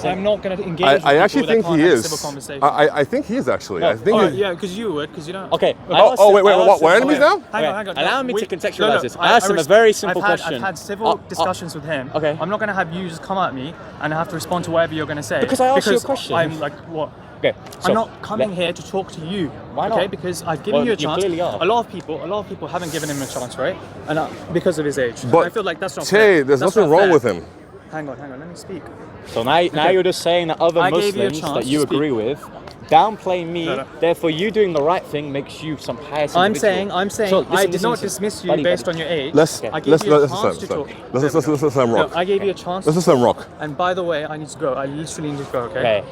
I'm not going to engage. I actually think he is. I think he is actually. I think. Yeah, because you would, because you don't. Okay. Wait. We're enemies now? Hang on. Allow me to contextualize this. I asked him a very simple question. I've had civil discussions with him. Okay. I'm not going to have you just come at me and I have to respond to whatever you're going to say. Because I asked you a question. I'm like, what? Okay. I'm not coming here to talk to you. Why not? Okay, because I've given you a chance. Clearly are. A lot of people haven't given him a chance, right? And because of his age. But I feel like that's not Tay, fair. there's That's nothing not wrong fair. with him. Hang on, let me speak. So now you're just saying that other I gave you a Muslims chance that you to speak. agree with downplay me, No. therefore you doing the right thing makes you some pious individual. I'm saying, So, I listen, did not listen. dismiss you Buddy, based buddy. on your age. Let's I gave you a chance to talk. Let's let Sam rock. No, I gave you a chance. Let's let Sam rock. And by the way, I need to go. I literally need to go. Okay.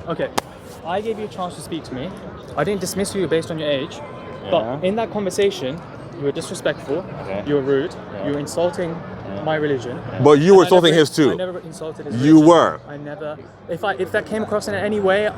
Okay. So I gave you a chance to speak to me. I didn't dismiss you based on your age, but in that conversation, you were disrespectful. Okay. You were rude. You were insulting my religion. But you were And I insulting never- his too. I never insulted his You religion. were. I never. If that came across in any way,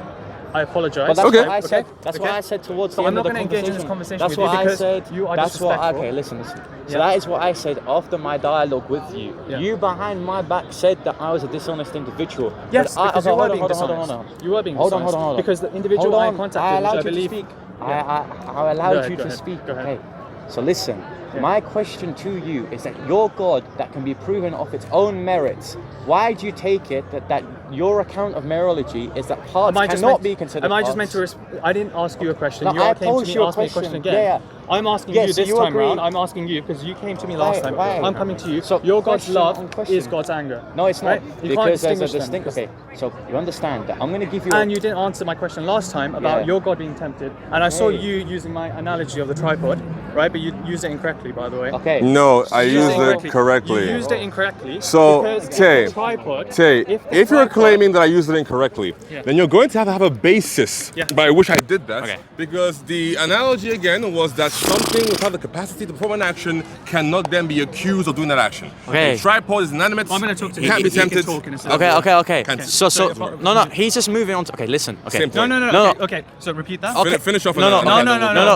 I apologize. But that's Okay. what I said. That's what I said towards So the I'm end not of the gonna engage in this conversation That's with what you I because said. you are That's what. disrespectful. Okay, listen. So Yeah. that is what I said after my dialogue with you. Yeah. You behind my back said that I was a dishonest individual. Yes, But because okay, you were hold being on. dishonest. You were being Hold on. dishonest. Because the individual Hold I on. contacted, I allowed which I you believe. to speak. Yeah. I allowed Go ahead, you go to ahead, speak. go ahead. Okay. So listen, my question to you is that your God that can be proven of its own merits, why do you take it that your account of Mereology is that parts cannot be considered Am I just parts? meant to? I didn't ask you a question. No, You I came to posed me, you a asked me a question question. again. Yeah. I'm asking Yeah, you so this you time agree. round. I'm asking you because you came to me last time. Why? I'm coming to you. So, Your God's question love on question. is God's anger. No, it's not. Right? You can't Because there's a distinguish them. distinct. Okay, so you understand that I'm going to give you. And you didn't answer my question last time about your God being tempted. And I saw you using my analogy of the tripod, right? But you used it incorrectly, by the way. Okay. No, I You used it correctly. You used it incorrectly. So, because Tay, the tripod, Tay, the if you're tripod- claiming that I used it incorrectly, Yeah. then you're going to have a basis Yeah. by which I did that. Okay. Because the analogy again was that something without the capacity to perform an action cannot then be accused of doing that action. Okay. A tripod is inanimate. I'm going to talk to can't him. be He can tempted. talk in a second. Okay. Can't- So So- no. He's just moving on to. Okay, listen. Okay. Same point. No. Okay. So repeat that. Okay. Finish off. No.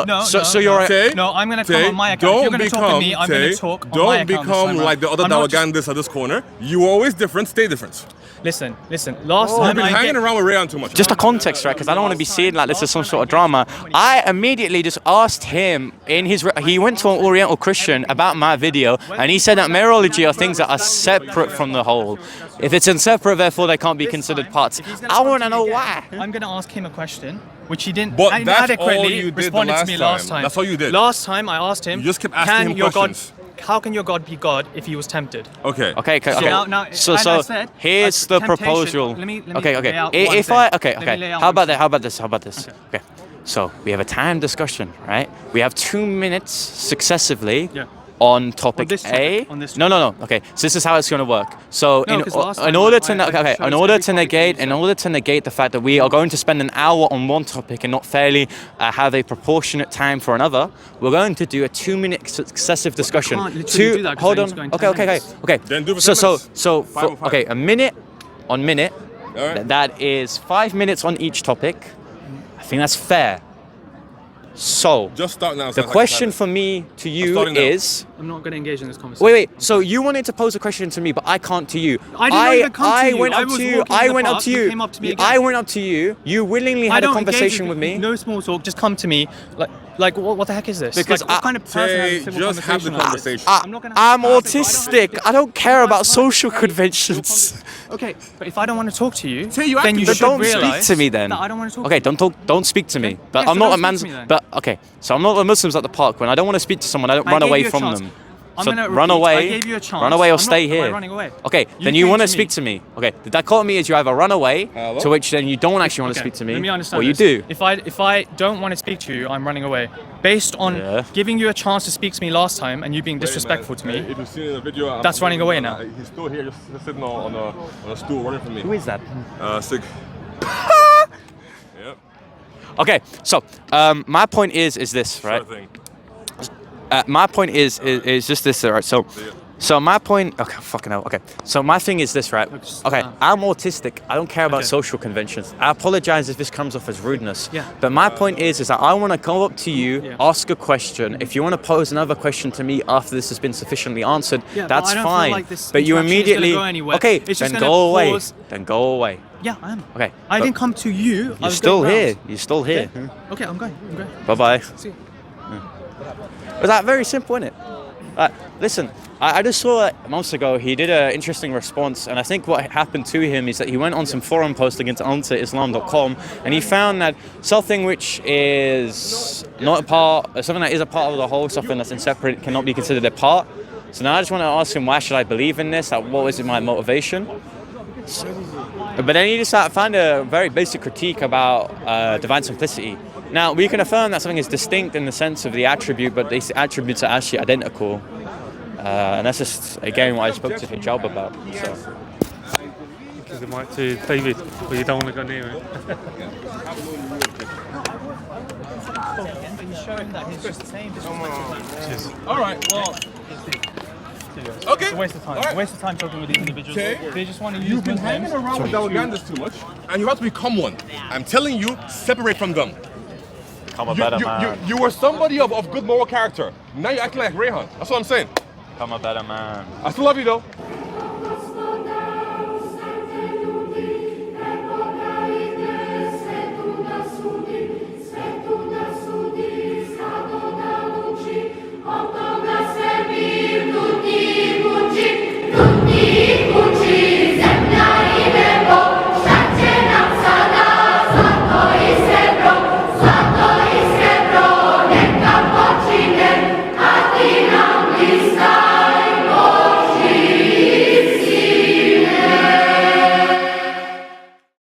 No. So you're. Tay, No, I'm going to Tay, come on my account. If you're Don't going to talk to me, I'm going Tay, to talk on my Don't account this become time like the round. other I'm not just- Dawagandas of this corner. You are always different. Stay different. Listen. Last You've time been hanging around with Rayan too much. Just a context, right? Because I don't want to be seen like this is some sort of drama. I immediately just asked him in his. He went to an Oriental Christian about my video, and he said that Mereology are things that are separate from the whole. If it's inseparate, therefore they can't be considered parts. I want to know why. I'm going to ask him a question, which he didn't But that's adequately all you did the responded last to me last time. time. That's all you did. Last time I asked him, You just kept asking can him your questions. How can your God be God if he was tempted? Okay. Okay. Now, So as I said, here's the temptation- proposal. Let me Okay. lay out one If thing. I Let me lay okay. out How one about that? thing. How about this? Okay. So we have a time discussion, right? We have 2 minutes successively. Yeah. On topic this A. topic, on this No. Okay, so this is how it's going to work. So No, 'cause last in time order I to showed negate, every topic you in order to negate the fact that we are going to spend an hour on one topic and not fairly have a proportionate time for another, we're going to do a 2-minute successive discussion. can't literally do that 'cause Hold I on. need to go in 10 minutes. Okay. Then do it for so 10 so minutes. so Five or five. okay, a minute on minute. All right. That is 5 minutes on each topic. I think that's fair. So Just start now. the question for me to you starting now. is. I'm not going to engage in this conversation. Wait. So you wanted to pose a question to me, but I can't to you. I didn't even come to you. Went I up was to you. walking I in the went up park, to you you. came up to me again. I went up to you. You willingly had a engage conversation with me. No small talk. Just come to me. Like what the heck is this? Because like, what kind of person has a Tay, civil just have the conversation like conversation. this? I'm not gonna have I'm a conversation. autistic. I don't care about social conventions. Okay, but if I don't want to talk to you, Tay, you then acted you the- should Don't realize speak to me then. that I don't want to talk Okay, to you. don't speak to me. But Yeah, I'm so not don't a man's. speak to me then. But okay, so I'm not the Muslims at the park. When I don't want to speak to someone, I don't I run gave away you a from chance. them. I'm So gonna run repeat, away. I gave you a chance. Run away or I'm stay not- am I here. running away? Okay, You then you came want to to speak me. to me. Okay, the dichotomy is you either run away, Hello? to which then you don't actually want to Okay, speak to me, Let me understand or you this. do. If I don't want to speak to you, I'm running away. Based on Yeah. giving you a chance to speak to me last time and you being disrespectful to me. If you've seen in the video, That's running away now. He's still here, just sitting on a stool, running from me. Who is that? Sig. Yep. Okay, so my point is this, right? Sort of thing. my point is just this, right? So my point, okay, fucking hell, okay. So my thing is this, right? Okay, I'm autistic. I don't care about social conventions. I apologize if this comes off as rudeness. Yeah. But my point is that I want to go up to you, ask a question. If you want to pose another question to me after this has been sufficiently answered, that's I don't fine. Feel like this but you interaction is gonna immediately, go anywhere. okay, It's just then gonna go away. pause. Then go away. Yeah, I am. Okay. I but didn't come to you. You're still here. You're still here. Okay, I'm going. Bye bye. See you. Was that very simple, isn't it? Listen, I just saw months ago he did an interesting response, and I think what happened to him is that he went on some forum posting into answerislam.com, and he found that something which is not a part, something that is a part of the whole, something that's separate, cannot be considered a part. So now I just want to ask him, why should I believe in this? Like, what was my motivation? But then he just found a very basic critique about divine simplicity. Now, we can affirm that something is distinct in the sense of the attribute, but these attributes are actually identical. And that's just, again, what I spoke to Hijab about. So. Give the mic to David, but you don't want to go near it. All right. Well. Okay. It's a waste of time. All right. Waste of time talking with these individuals. Okay. They just want to use You've been hanging around with Dalganders too much, and you have to become one. I'm telling you, separate from them. Become a better man. You were somebody of good moral character. Now you're acting like Rayhan. That's what I'm saying. Become a better man. I still love you though.